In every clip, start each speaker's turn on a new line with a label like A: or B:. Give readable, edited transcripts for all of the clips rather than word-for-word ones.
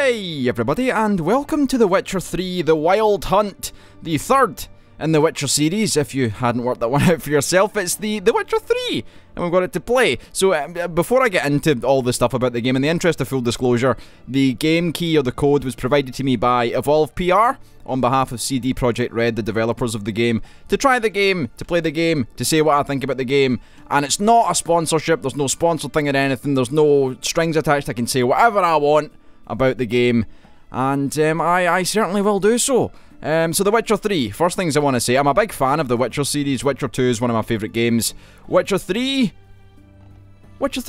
A: Hey everybody, and welcome to The Witcher 3 The Wild Hunt, the third in the Witcher series. If you hadn't worked that one out for yourself, it's the Witcher 3, and we've got it to play. So before I get into all the stuff about the game, in the interest of full disclosure, the game key or the code was provided to me by Evolve PR on behalf of CD Projekt Red, the developers of the game, to try the game, to play the game, to say what I think about the game. And it's not a sponsorship, there's no sponsored thing or anything, there's no strings attached. I can say whatever I want about the game, and I certainly will do so. So The Witcher 3, first things I want to say, I'm a big fan of the Witcher series. Witcher 2 is one of my favourite games. Witcher 3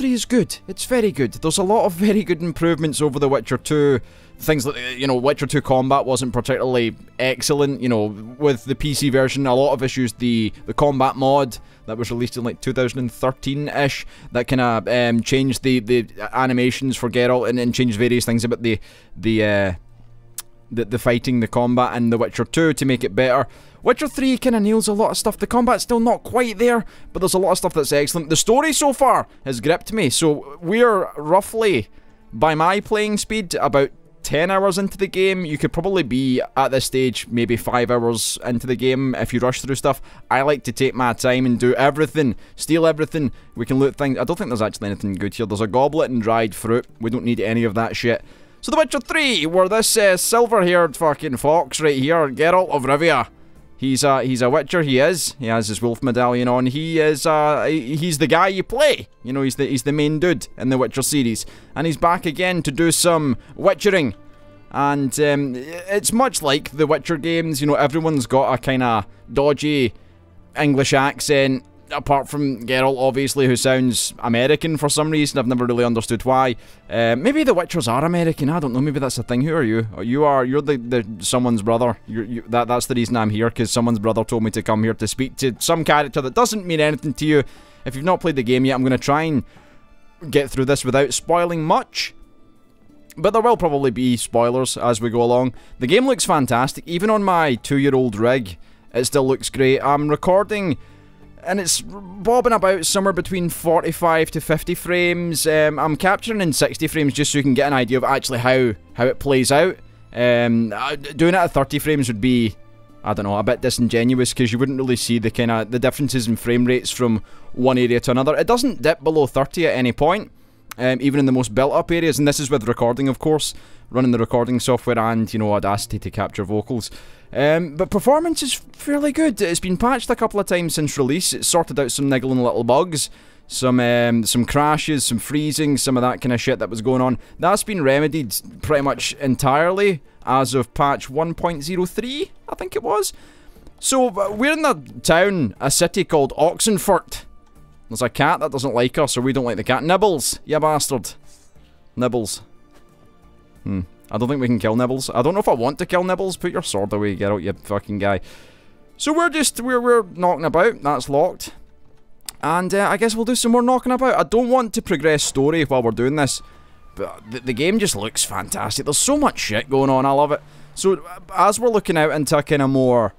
A: is good. It's very good. There's a lot of very good improvements over The Witcher 2. Things like, you know, Witcher 2 combat wasn't particularly excellent, you know, with the PC version. A lot of issues. The combat mod that was released in like 2013-ish, that kind of changed the animations for Geralt and changed various things about the fighting, the combat in The Witcher 2 to make it better. Witcher 3 kind of nails a lot of stuff. The combat's still not quite there, but there's a lot of stuff that's excellent. The story so far has gripped me. So we're roughly, by my playing speed, about 10 hours into the game. You could probably be at this stage maybe 5 hours into the game if you rush through stuff. I like to take my time and do everything, steal everything. We can loot things. I don't think there's actually anything good here. There's a goblet and dried fruit. We don't need any of that shit. So The Witcher 3, where this silver-haired fucking fox right here, Geralt of Rivia, he's a Witcher. He has his wolf medallion on. He's the guy you play. You know, he's the main dude in the Witcher series, and he's back again to do some witchering. And it's much like the Witcher games. You know, everyone's got a kind of dodgy English accent, apart from Geralt, obviously, who sounds American for some reason. I've never really understood why. Maybe the Witchers are American. I don't know. Maybe that's a thing. Who are you? You're the someone's brother. That's the reason I'm here, because someone's brother told me to come here to speak to some character that doesn't mean anything to you. If you've not played the game yet, I'm going to try and get through this without spoiling much, but there will probably be spoilers as we go along. The game looks fantastic. Even on my 2-year-old rig, it still looks great. I'm recording, and it's bobbing about somewhere between 45 to 50 frames. I'm capturing in 60 frames just so you can get an idea of actually how it plays out. Doing it at 30 frames would be, I don't know, a bit disingenuous, because you wouldn't really see the kind of the differences in frame rates from one area to another. It doesn't dip below 30 at any point, even in the most built-up areas, and this is with recording, of course, running the recording software and, you know, Audacity to capture vocals. But performance is fairly good. It's been patched a couple of times since release. It's sorted out some niggling little bugs, some crashes, some freezing, some of that kind of shit that was going on. That's been remedied pretty much entirely as of patch 1.03, I think it was. So we're in the town, a city called Oxenfurt. There's a cat that doesn't like us, or we don't like the cat. Nibbles, you bastard. Nibbles. I don't think we can kill Nibbles. I don't know if I want to kill Nibbles. Put your sword away, get out, you fucking guy. So we're knocking about. That's locked. And I guess we'll do some more knocking about. I don't want to progress story while we're doing this, but the game just looks fantastic. There's so much shit going on. I love it. So as we're looking out into a kind of more,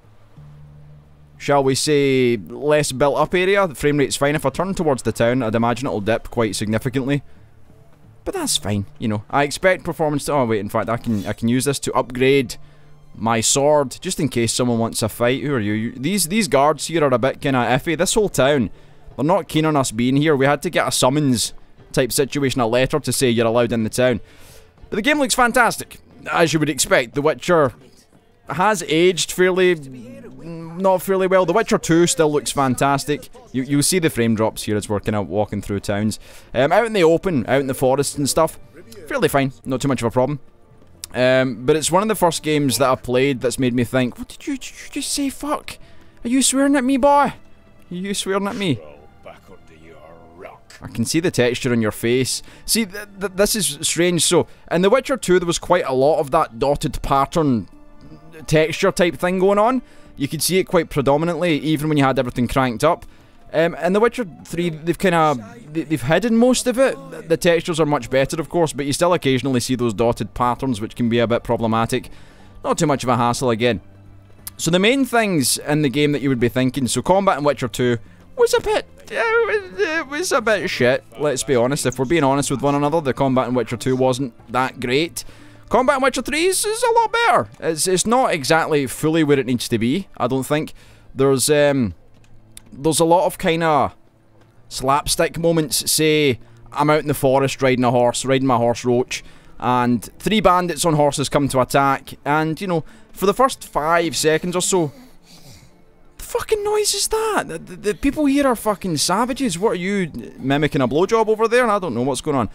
A: shall we say, less built up area, the frame rate's fine. If I turn towards the town, I'd imagine it'll dip quite significantly. But that's fine, you know. I expect performance to... Oh wait, in fact, I can use this to upgrade my sword, just in case someone wants a fight. Who are you? These guards here are a bit kind of iffy. This whole town, they're not keen on us being here. We had to get a summons type situation, a letter to say you're allowed in the town. But the game looks fantastic, as you would expect. The Witcher has aged not fairly well. The Witcher 2 still looks fantastic. You'll see the frame drops here as we're kind of walking through towns. Out in the open, out in the forest and stuff, fairly fine. Not too much of a problem. But it's one of the first games that I've played that's made me think, what did you just say, fuck? Are you swearing at me, boy? Are you swearing at me? I can see the texture on your face. See, this is strange. So, in The Witcher 2, there was quite a lot of that dotted pattern texture type thing going on. You could see it quite predominantly, even when you had everything cranked up. In The Witcher 3, they've hidden most of it. The textures are much better, of course, but you still occasionally see those dotted patterns, which can be a bit problematic. Not too much of a hassle again. So the main things in the game that you would be thinking, so combat in Witcher 2 was a bit... it was a bit shit, let's be honest. If we're being honest with one another, the combat in Witcher 2 wasn't that great. Combat in Witcher 3 is a lot better. It's not exactly fully where it needs to be, I don't think. There's a lot of kind of slapstick moments. Say, I'm out in the forest riding my horse Roach, and 3 bandits on horses come to attack, and, you know, for the first 5 seconds or so, the fucking noise is that? The people here are fucking savages. What are you, mimicking a blowjob over there? I don't know what's going on.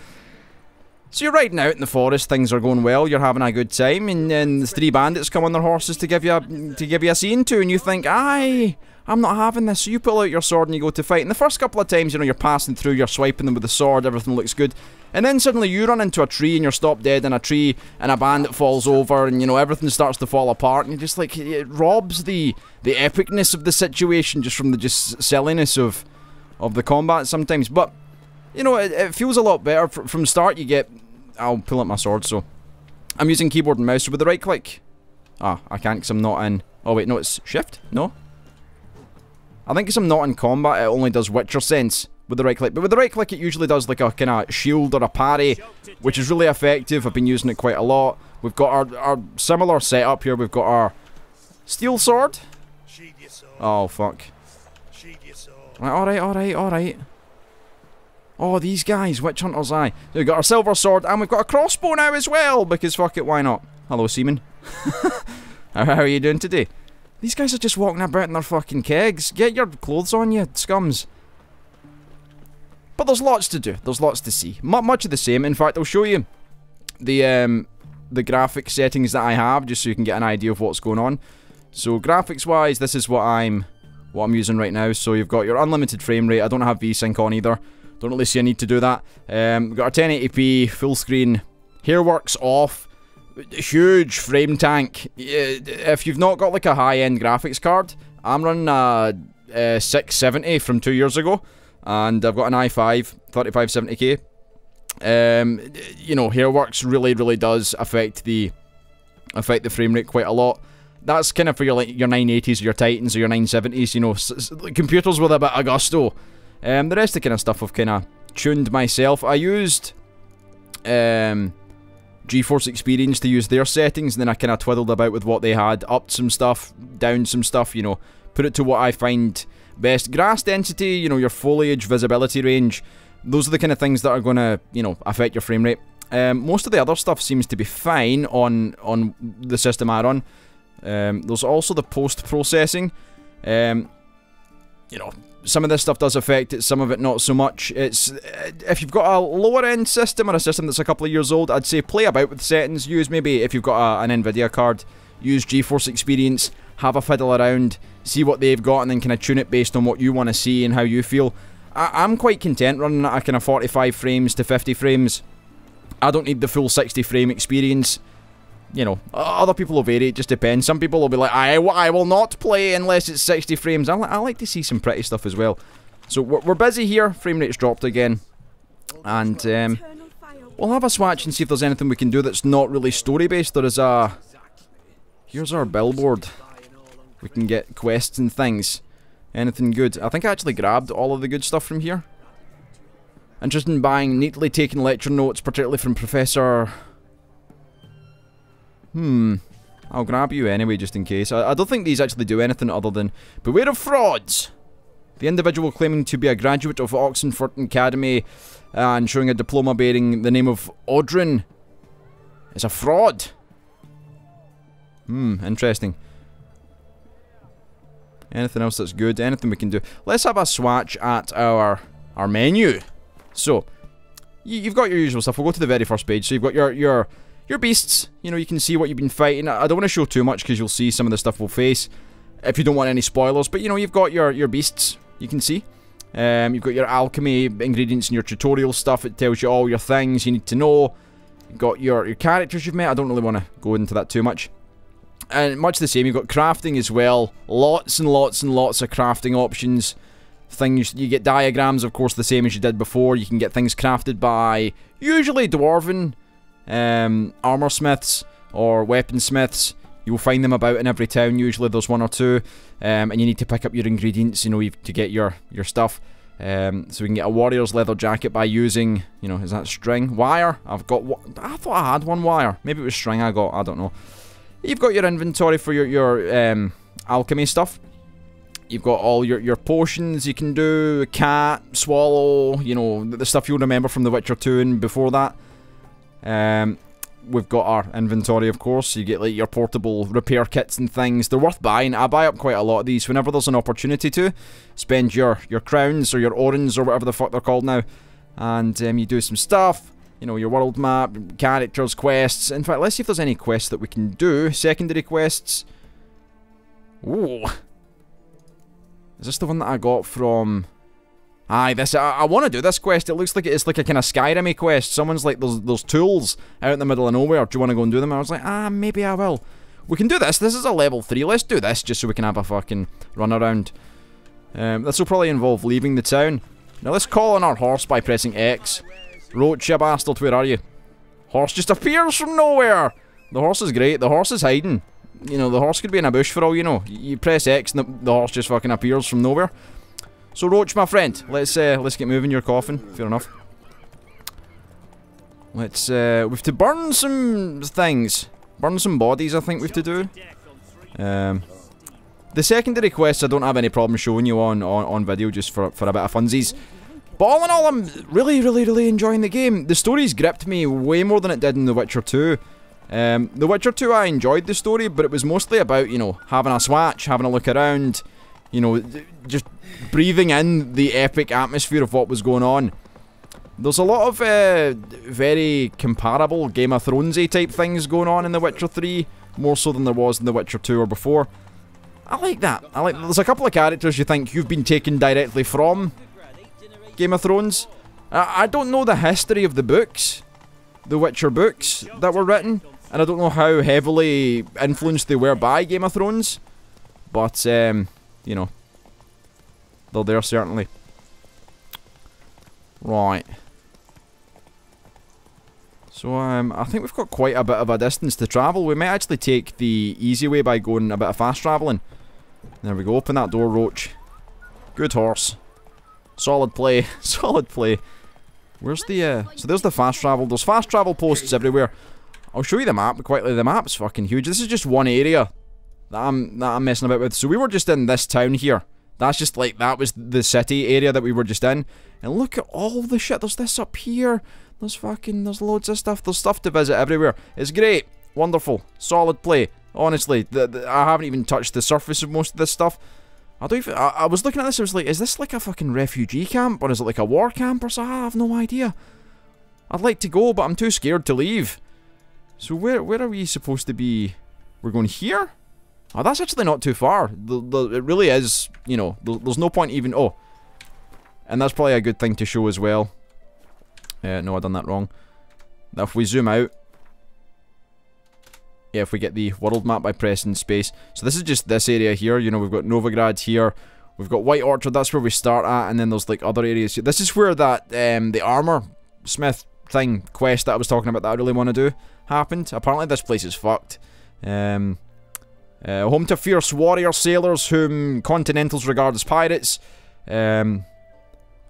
A: So you're riding out in the forest, things are going well, you're having a good time, and then the 3 bandits come on their horses to give you a scene to, and you think, aye, I'm not having this. So you pull out your sword and you go to fight. And the first couple of times, you know, you're passing through, you're swiping them with the sword, everything looks good. And then suddenly you run into a tree and you're stopped dead in a tree, and a bandit falls over, and, you know, everything starts to fall apart, and you're just like, it robs the epicness of the situation just from the just silliness of the combat sometimes. But, you know, it feels a lot better. From start you get... I'll pull up my sword, so... I'm using keyboard and mouse, so with the right click... Ah, I can't because I'm not in... Oh wait, no, it's shift? No? I think because I'm not in combat, it only does Witcher sense with the right click. But with the right click, it usually does like a kind of shield or a parry, which is really effective. I've been using it quite a lot. We've got our similar setup here. We've got our steel sword. Oh, fuck. Alright. Oh, these guys, Witch Hunters, aye. So we've got our silver sword, and we've got a crossbow now as well, because fuck it, why not? Hello, Seaman. How are you doing today? These guys are just walking about in their fucking kegs. Get your clothes on, you scums. But there's lots to do. There's lots to see. Much of the same. In fact, I'll show you the graphic settings that I have, just so you can get an idea of what's going on. So graphics-wise, this is what I'm using right now. So you've got your unlimited frame rate. I don't have VSync on either. Don't really see a need to do that. We've got our 1080p full screen. Hairworks off. Huge frame tank. If you've not got like a high-end graphics card, I'm running a 670 from 2 years ago, and I've got an i5 3570K. You know, Hairworks really does affect the frame rate quite a lot. That's kind of for your 980s or your Titans or your 970s. You know, computers with a bit of gusto. The rest of the kind of stuff I've kind of tuned myself. I used GeForce Experience to use their settings, and then I kind of twiddled about with what they had, upped some stuff, down some stuff, you know, put it to what I find best. Grass density, you know, your foliage, visibility range, those are the kind of things that are going to, you know, affect your frame rate. Most of the other stuff seems to be fine on the system I run. There's also the post-processing. You know, some of this stuff does affect it, some of it not so much. It's if you've got a lower end system or a system that's a couple of years old, I'd say play about with settings. Use maybe, if you've got an Nvidia card, use GeForce Experience, have a fiddle around, see what they've got, and then kind of tune it based on what you want to see and how you feel. I'm quite content running at a kind of 45 frames to 50 frames. I don't need the full 60 frame experience. You know, other people will vary, it just depends. Some people will be like, I will not play unless it's 60 frames. I like to see some pretty stuff as well. So we're busy here, frame rate's dropped again. And we'll have a swatch and see if there's anything we can do that's not really story based. There is a... Here's our billboard. We can get quests and things. Anything good? I think I actually grabbed all of the good stuff from here. Interested in buying neatly taken lecture notes, particularly from Professor... I'll grab you anyway, just in case. I don't think these actually do anything other than... Beware of frauds! The individual claiming to be a graduate of Oxenford Academy and showing a diploma bearing the name of Audrin is a fraud. Interesting. Anything else that's good? Anything we can do? Let's have a swatch at our menu. So, you've got your usual stuff. We'll go to the very first page. So you've got your beasts. You know, you can see what you've been fighting. I don't want to show too much because you'll see some of the stuff we'll face if you don't want any spoilers. But, you know, you've got your beasts. You can see. You've got your alchemy ingredients and your tutorial stuff. It tells you all your things you need to know. You've got your characters you've met. I don't really want to go into that too much. And much the same, you've got crafting as well. Lots and lots and lots of crafting options. Things, you get diagrams, of course, the same as you did before. You can get things crafted by usually dwarven armor smiths or weaponsmiths. You'll find them about in every town. Usually there's one or two, and you need to pick up your ingredients, you know, to get your stuff. So we can get a warrior's leather jacket by using, you know, is that string? Wire? I've got, I thought I had one wire. Maybe it was string I got, I don't know. You've got your inventory for your alchemy stuff. You've got all your potions you can do, cat, swallow, you know, the stuff you'll remember from The Witcher 2 and before that. We've got our inventory, of course. You get like your portable repair kits and things. They're worth buying. I buy up quite a lot of these whenever there's an opportunity to. Spend your crowns or your orens or whatever the fuck they're called now. And you do some stuff. You know, your world map, characters, quests. In fact, let's see if there's any quests that we can do. Secondary quests. Ooh. Is this the one that I got from... Aye, this, I want to do this quest. It looks like it's like a kind of Skyrim-y quest. Someone's like, there's tools out in the middle of nowhere. Do you want to go and do them? I was like, maybe I will. We can do this. This is a level 3. Let's do this just so we can have a fucking run around. This will probably involve leaving the town. Now let's call on our horse by pressing X. Roach, you bastard, where are you? Horse just appears from nowhere. The horse is great. The horse is hiding. You know, the horse could be in a bush for all you know. You press X and the horse just fucking appears from nowhere. So Roach, my friend, let's get moving your coffin. Fair enough. Let's we have to burn some things. Burn some bodies, I think we have to do. The secondary quests I don't have any problem showing you on video just for a bit of funsies. But all in all, I'm really enjoying the game. The story's gripped me way more than it did in The Witcher 2. The Witcher 2 I enjoyed the story, but it was mostly about, you know, having a swatch, having a look around, you know, just breathing in the epic atmosphere of what was going on. There's a lot of very comparable Game of Thrones-y type things going on in The Witcher 3, more so than there was in The Witcher 2 or before. I like that. There's a couple of characters you think you've been taken directly from Game of Thrones. I don't know the history of the books, the Witcher books that were written, and I don't know how heavily influenced they were by Game of Thrones, but you know, they're there certainly. Right. So I think we've got quite a bit of a distance to travel. We might actually take the easy way by going a bit of fast travelling. There we go, open that door, Roach. Good horse. Solid play, solid play. Where's the, so there's the fast travel. There's fast travel posts everywhere. I'll show you the map quickly. The map's fucking huge. This is just one area that I'm messing about with. So we were just in this town here. That's just like, that was the city area that we were just in. And look at all the shit. There's this up here. There's loads of stuff. There's stuff to visit everywhere. It's great. Wonderful. Solid play. Honestly, I haven't even touched the surface of most of this stuff. I was looking at this, I was like, is this like a fucking refugee camp? Or is it like a war camp or something? I have no idea. I'd like to go, but I'm too scared to leave. So where are we supposed to be? We're going here? Oh, that's actually not too far. It really is, you know, there's no point even... Oh. And that's probably a good thing to show as well. No, I've done that wrong. Now if we zoom out... Yeah, if we get the world map by pressing space. So this is just this area here. You know, we've got Novigrad here. We've got White Orchard, that's where we start at. And then there's like other areas here. This is where that, the armor smith thing, quest that I was talking about that I really want to do, happened. Apparently this place is fucked. Home to fierce warrior sailors whom continentals regard as pirates.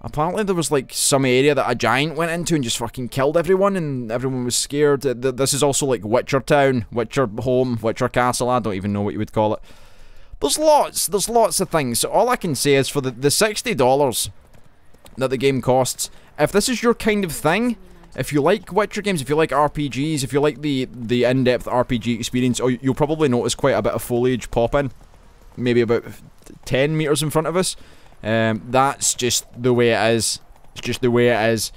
A: Apparently there was like some area that a giant went into and just fucking killed everyone and everyone was scared. This is also like Witcher Town, Witcher Home, Witcher Castle, I don't even know what you would call it. There's lots of things. So all I can say is for the $60 that the game costs, if this is your kind of thing, if you like Witcher games, if you like RPGs, if you like the in-depth RPG experience, you'll probably notice quite a bit of foliage popping. Maybe about 10 meters in front of us. That's just the way it is. It's just the way it is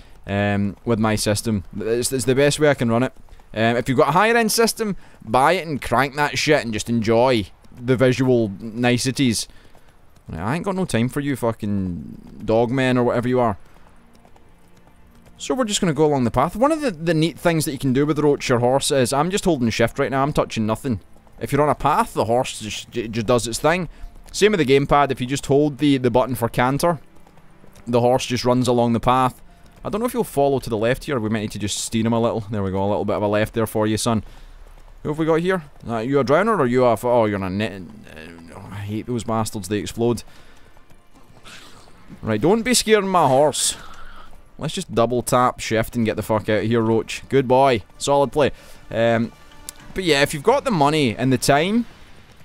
A: with my system. It's the best way I can run it. If you've got a higher end system, buy it and crank that shit and just enjoy the visual niceties. I ain't got no time for you fucking dogmen or whatever you are. So we're just going to go along the path. One of the neat things that you can do with Roach, your horse, is I'm just holding shift right now. I'm touching nothing. If you're on a path, the horse just does its thing. Same with the gamepad, if you just hold the button for canter, the horse just runs along the path. I don't know if you'll follow to the left here, we might need to just steer him a little. There we go, a little bit of a left there for you, son. Who have we got here? You a drowner or you a... Oh, you're in a net... I hate those bastards, they explode. Right, don't be scaring my horse. Let's just double tap shift and get the fuck out of here, Roach. Good boy. Solid play. But yeah, if you've got the money and the time,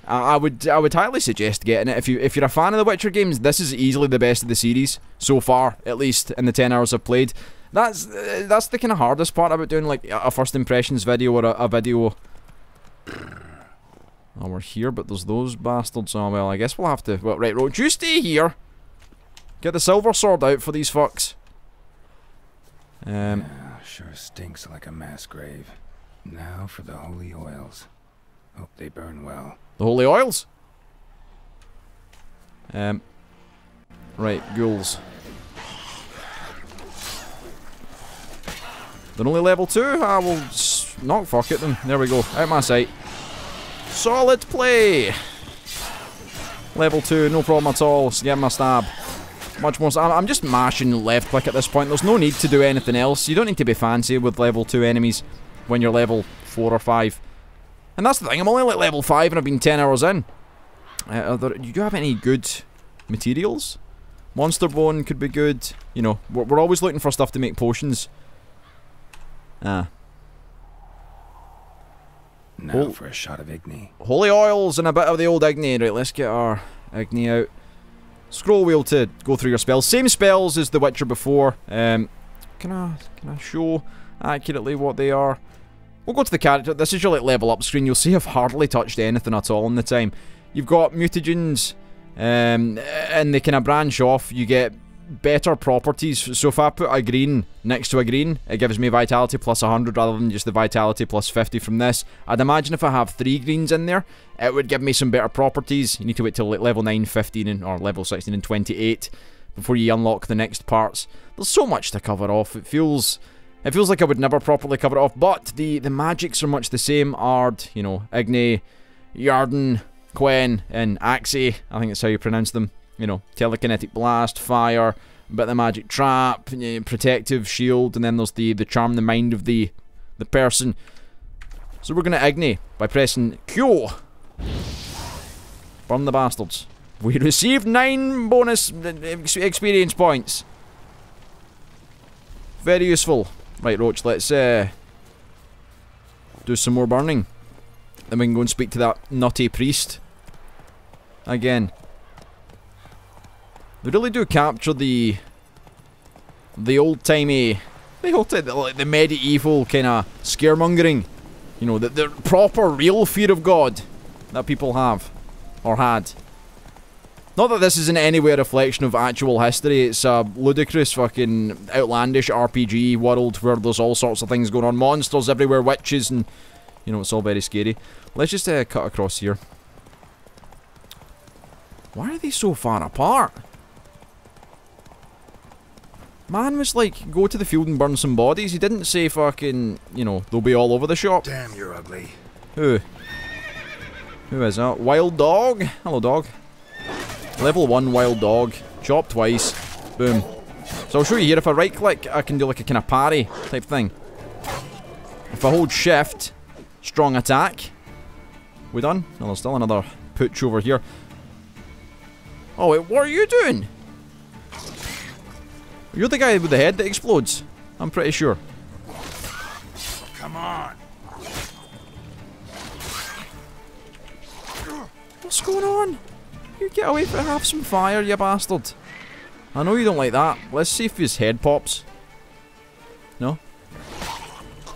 A: I would highly suggest getting it. If you're a fan of the Witcher games, this is easily the best of the series so far, at least in the 10 hours I've played. That's the kind of hardest part about doing like a first impressions video or a video. Oh, we're here, but there's those bastards. Oh well, I guess we'll have to. Well, right, Roach, you stay here. Get the silver sword out for these fucks.
B: Sure stinks like a mass grave. Now for the holy oils. Hope they burn well.
A: The holy oils? Right, ghouls. They're only level 2? I will not fuck at them. There we go. Out my sight. Solid play! Level 2, no problem at all. Let's get my stab. Much more. I'm just mashing left click at this point. There's no need to do anything else. You don't need to be fancy with level 2 enemies when you're level 4 or 5. And that's the thing, I'm only like level 5 and I've been 10 hours in. Do you have any good materials? Monster bone could be good. You know, we're always looking for stuff to make potions.
B: Now for a shot of Igni.
A: Holy oils and a bit of the old Igni. Right, let's get our Igni out. Scroll wheel to go through your spells. Same spells as The Witcher before. Can I show accurately what they are? We'll go to the character. This is your like level up screen. You'll see I've hardly touched anything at all in the time. You've got mutagens, and they kind of branch off. You get better properties. So if I put a green next to a green, it gives me vitality plus 100 rather than just the vitality plus 50 from this. I'd imagine if I have 3 greens in there, it would give me some better properties. You need to wait till like level 9, 15, or level 16 and 28 before you unlock the next parts. There's so much to cover off. It feels like I would never properly cover it off, but the magics are much the same. Ard, you know, Igni, Yarden, Quen, and Axie, I think that's how you pronounce them. You know, telekinetic blast, fire, a bit of the magic trap, protective shield, and then there's the charm the mind of the person. So we're going to Igni by pressing Q. Burn the bastards. We received 9 bonus experience points. Very useful. Right, Roach, let's do some more burning. Then we can go and speak to that nutty priest. Again. They really do capture the old-timey, the medieval kind of scaremongering. You know, the proper, real fear of God that people have. Or had. Not that this is in any way a reflection of actual history. It's a ludicrous fucking outlandish RPG world where there's all sorts of things going on. Monsters everywhere, witches, and you know, it's all very scary. Let's just cut across here. Why are they so far apart? Man was like, go to the field and burn some bodies. He didn't say fucking, you know, they'll be all over the shop.
B: Damn, you're ugly.
A: Who? Who is that? Wild dog? Hello, dog. Level 1 wild dog. Chop twice. Boom. So I'll show you here, if I right click, I can do like a kind of parry type thing. If I hold shift, strong attack. We done? No, there's still another putsch over here. Oh wait, what are you doing? You're the guy with the head that explodes. I'm pretty sure.
B: Come on.
A: What's going on? You get away from it, have some fire, you bastard. I know you don't like that. Let's see if his head pops. No?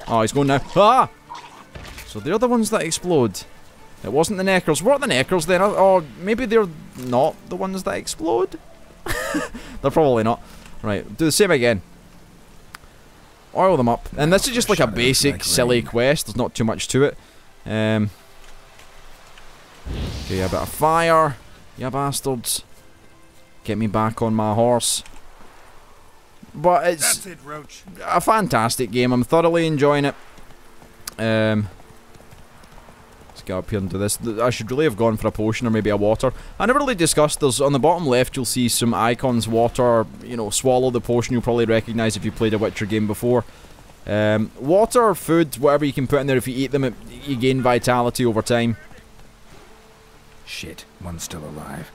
A: Oh, he's going now. Ah! So they're the ones that explode. It wasn't the Neckers. What are the Neckers then? Oh, maybe they're not the ones that explode? They're probably not. Right, do the same again. Oil them up. And this is just like a basic, silly quest. There's not too much to it. Okay, a bit of fire. You bastards. Get me back on my horse. But it's
B: That's it, Roach.
A: A fantastic game. I'm thoroughly enjoying it. Let's get up here and do this. I should really have gone for a potion or maybe a water. I never really discussed. There's on the bottom left, you'll see some icons. Water, you know, swallow the potion. You'll probably recognise if you played a Witcher game before. Water, food, whatever you can put in there. If you eat them, you gain vitality over time.
B: Shit, one's still alive.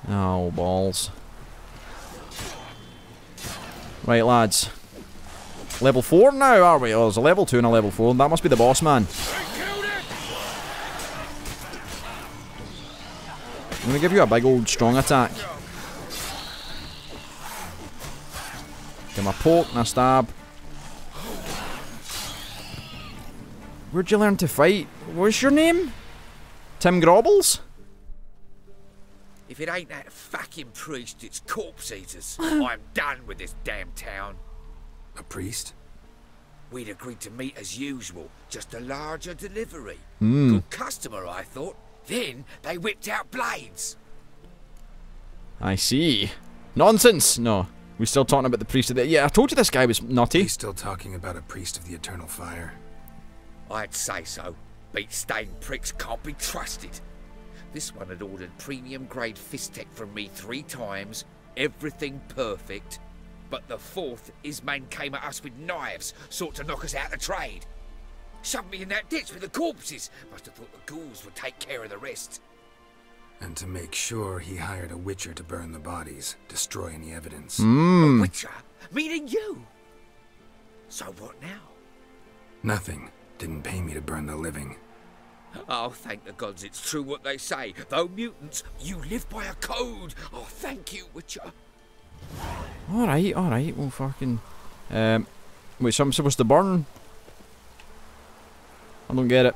A: Oh, balls. Right, lads. Level 4 now, are we? Oh, there's a level 2 and a level 4. That must be the boss man. I'm gonna give you a big old strong attack. Give him a poke and a stab. Where'd you learn to fight? What's your name? Tim Grobbles?
C: If it ain't that fucking priest, it's corpse eaters. I'm done with this damn town.
B: A priest?
C: We'd agreed to meet as usual, just a larger delivery.
A: Hmm.
C: Good customer, I thought. Then they whipped out blades.
A: I see. Nonsense! No. We're still talking about the priest of the... Yeah, I told you this guy was nutty.
B: He's still talking about a priest of the eternal fire.
C: I'd say so. Beat-stained pricks can't be trusted. This one had ordered premium-grade fist tech from me 3 times, everything perfect. But the 4th, his men came at us with knives, sought to knock us out of trade. Shoved me in that ditch with the corpses. Must have thought the ghouls would take care of the rest.
B: And to make sure, he hired a witcher to burn the bodies, destroy any evidence.
C: A witcher? Meaning you? So what now?
B: Nothing. Didn't pay me to burn the living.
C: Oh, thank the gods it's true what they say. Though mutants, you live by a code. Oh, thank you, Witcher.
A: Alright, well fucking... wait, so I'm supposed to burn? I don't get it.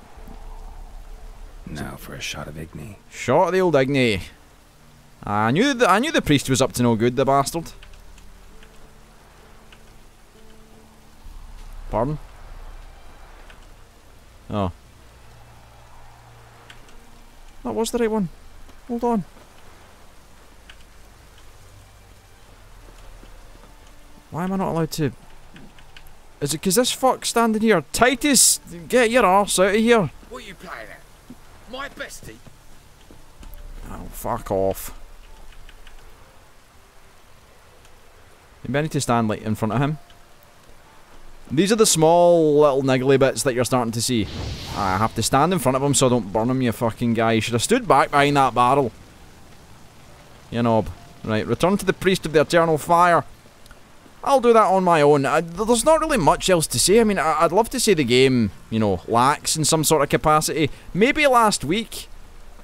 B: Now for a shot of Igni.
A: Shot of the old Igni. I knew the priest was up to no good, the bastard. Pardon? Oh. That was the right one. Hold on. Why am I not allowed to... Is it because this fuck's standing here? Titus, get your arse out of here.
C: What are you playing at? My bestie?
A: Oh, fuck off. You better need to stand like in front of him. These are the small little niggly bits that you're starting to see. I have to stand in front of him so I don't burn him, you fucking guy. You should have stood back behind that barrel. You knob. Right, return to the priest of the eternal fire. I'll do that on my own. There's not really much else to say. I mean, I'd love to say the game, you know, lacks in some sort of capacity. Maybe last week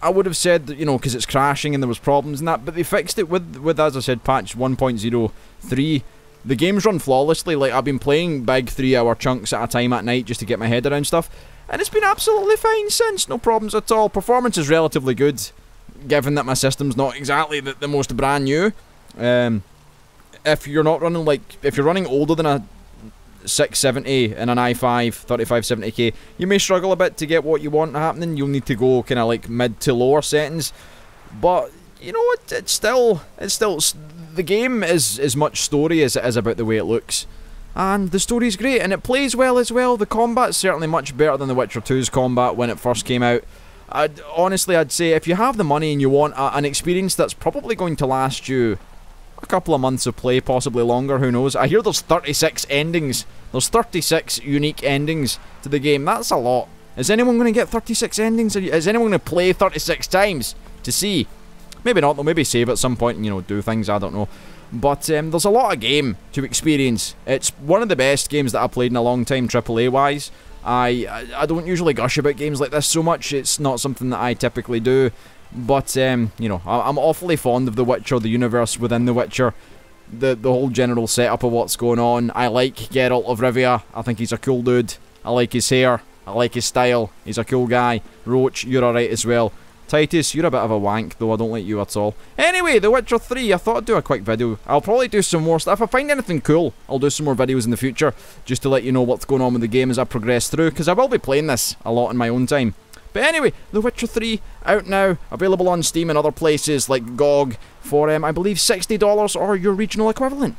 A: I would have said that, you know, because it's crashing and there was problems and that, but they fixed it with as I said, patch 1.03. The game's run flawlessly. Like, I've been playing big 3-hour chunks at a time at night just to get my head around stuff, and it's been absolutely fine since. No problems at all. Performance is relatively good, given that my system's not exactly the most brand new. If you're not running, like, if you're running older than a 670 and an i5 3570K, you may struggle a bit to get what you want happening. You'll need to go kind of like mid to lower settings, but you know what? It's still the game is as much story as it is about the way it looks, and the story's great and it plays well as well. The combat's certainly much better than The Witcher 2's combat when it first came out. Honestly, I'd say if you have the money and you want an experience that's probably going to last you a couple of months of play, possibly longer, who knows. I hear there's 36 endings. There's 36 unique endings to the game. That's a lot. Is anyone going to get 36 endings? Is anyone going to play 36 times to see? Maybe not. They'll maybe save at some point and, you know, do things. I don't know. But there's a lot of game to experience. It's one of the best games that I've played in a long time, AAA wise. I don't usually gush about games like this so much. It's not something that I typically do. But, you know, I'm awfully fond of The Witcher, the universe within The Witcher, the whole general setup of what's going on. I like Geralt of Rivia. I think he's a cool dude. I like his hair. I like his style. He's a cool guy. Roach, you're alright as well. Titus, you're a bit of a wank, though. I don't like you at all. Anyway, The Witcher 3, I thought I'd do a quick video. I'll probably do some more stuff. If I find anything cool, I'll do some more videos in the future, just to let you know what's going on with the game as I progress through, because I will be playing this a lot in my own time. But anyway, The Witcher 3, out now, available on Steam and other places like GOG for, I believe, $60 or your regional equivalent.